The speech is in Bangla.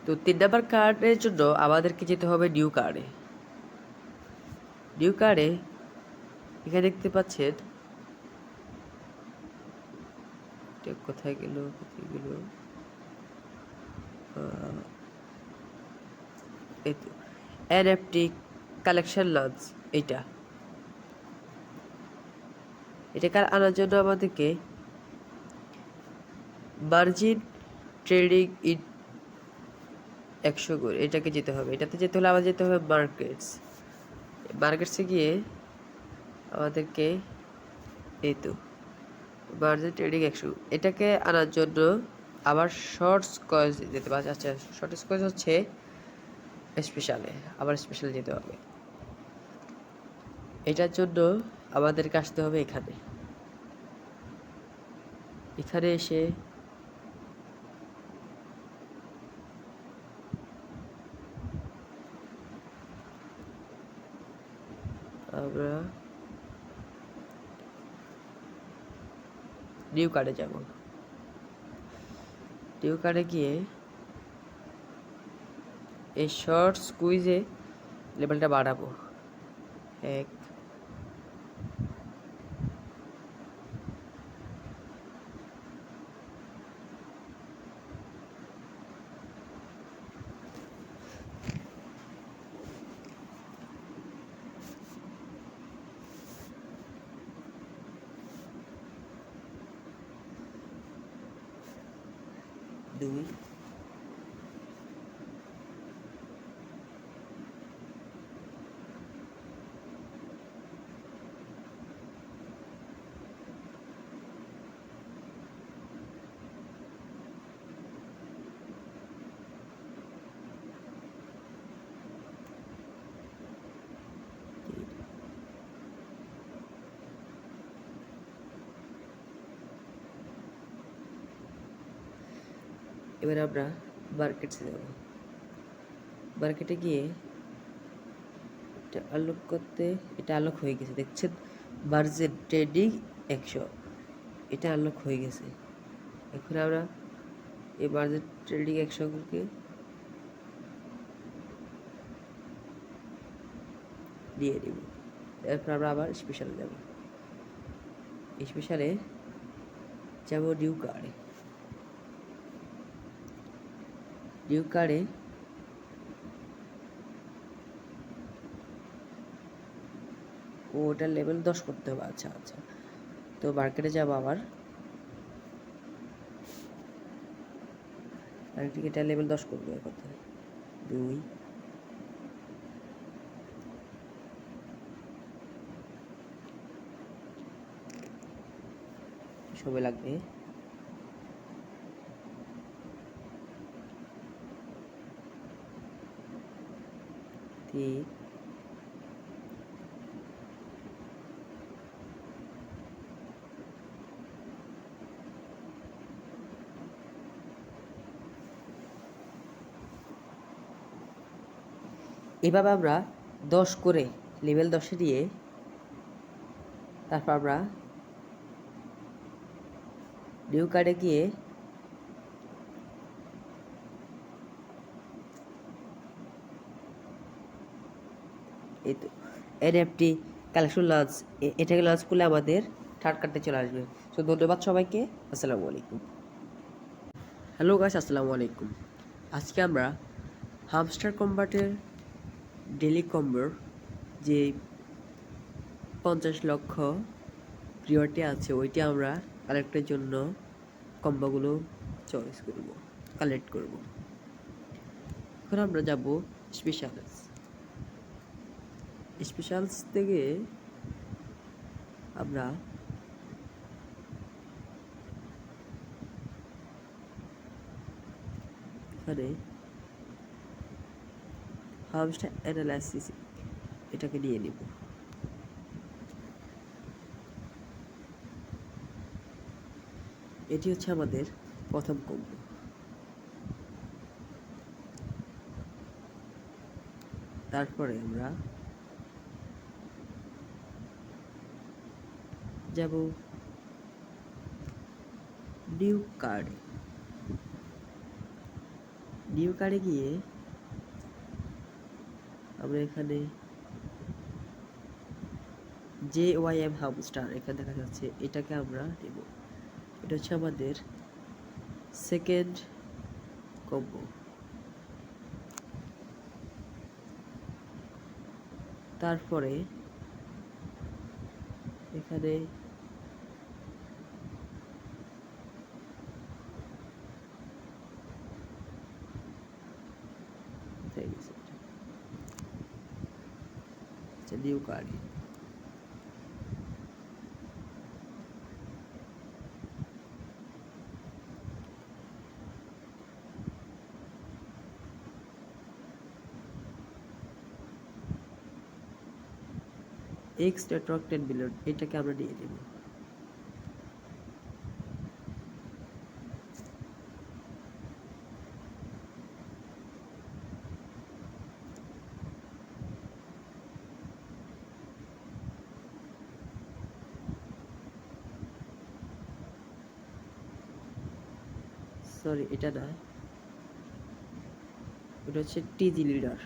তো 3 নাম্বার কার্ডের জন্য আমাদেরকে যেতে হবে নিউ কার্ডে। নিউ কার্ডে এখানে দেখতে পাচ্ছেন কোথায় গেল এই তো এনএফটি কালেকশন লঞ্চ। এটাকে আনার জন্য আমাদেরকে মার্জিন ট্রেডিং ইন 100 করে এটাকে যেতে হবে। এটাতে যেতে হলে আমাদের যেতে হবে মার্কেটসে গিয়ে আমাদেরকে এই তো মার্জিন ট্রেডিং 100 এটাকে আনার জন্য আবার শর্টস কয়েন্স যেতে পারে। আচ্ছা, শর্টস কয়েন্স হচ্ছে স্পেশালে, আবার স্পেশালে যেতে হবে। এটার জন্য আমাদেরকে আসতে হবে এখানে এসে আমরা নিউ কার্ডে যাব। নিউ কার্ডে গিয়ে এই শর্টস কুইজে লেভেলটা বাড়াবো 1 2 এবার আমরা মার্কেটে যাব। মার্কেটে গিয়ে এটা আনলক করতে, এটা আনলক হয়ে গেছে দেখছেন, মার্জিন ট্রেডিং 100 এটা আনলক হয়ে গেছে। এখন আমরা এই মার্জিন ট্রেডিং 100কে দিয়ে দিব। এরপর আমরা আবার স্পেশালে যাব। স্পেশালে যাব নিউ কার্ডে। নিউ কার্ডে ওটার লেভেল 10 করতে হবে। আচ্ছা, তো মার্কেটে যাব আবার। এটা লেভেল 10 করবো কত 2 সময় লাগবে। এভাবে আমরা 10 করে লেভেল 10-এ দিয়ে তারপর আমরা নিউ কার্ডে গিয়ে এই তো এনএফটি কালেকশন লঞ্চ, এটাকে লঞ্চ করলে আমাদের থার্ড কার্ডে চলে আসবে। তো ধন্যবাদ সবাইকে। আসসালামু আলাইকুম। হ্যালো গাইস, আসসালামু আলাইকুম। আজকে আমরা হামস্টার কম্বাটের ডেলি কম্বোর যে 50 লক্ষ প্রিয়রিটি আছে ওইটি আমরা কালেক্টের জন্য কম্বোগুলো চয়েস করব, কালেক্ট করব। এখন আমরা যাব স্পেশালস থেকে আমরা এখানে হামস্টার অ্যানালাইসিস এটাকে নিয়ে নিব। এটি হচ্ছে আমাদের প্রথম কম্বো। তারপরে আমরা যাব নিউ কার্ডে। নিউ কার্ডে গিয়ে আমরা এখানে JYM হামস্টার এখানে দেখা যাচ্ছে, এটাকে আমরা নেব। এটা হচ্ছে আমাদের সেকেন্ড কম্বো। তারপরে এখানে new card, x network 10 million, এটাকে আমরা নিয়ে নেব। সরি, এটা না, এটা হচ্ছে টিজি লিডার।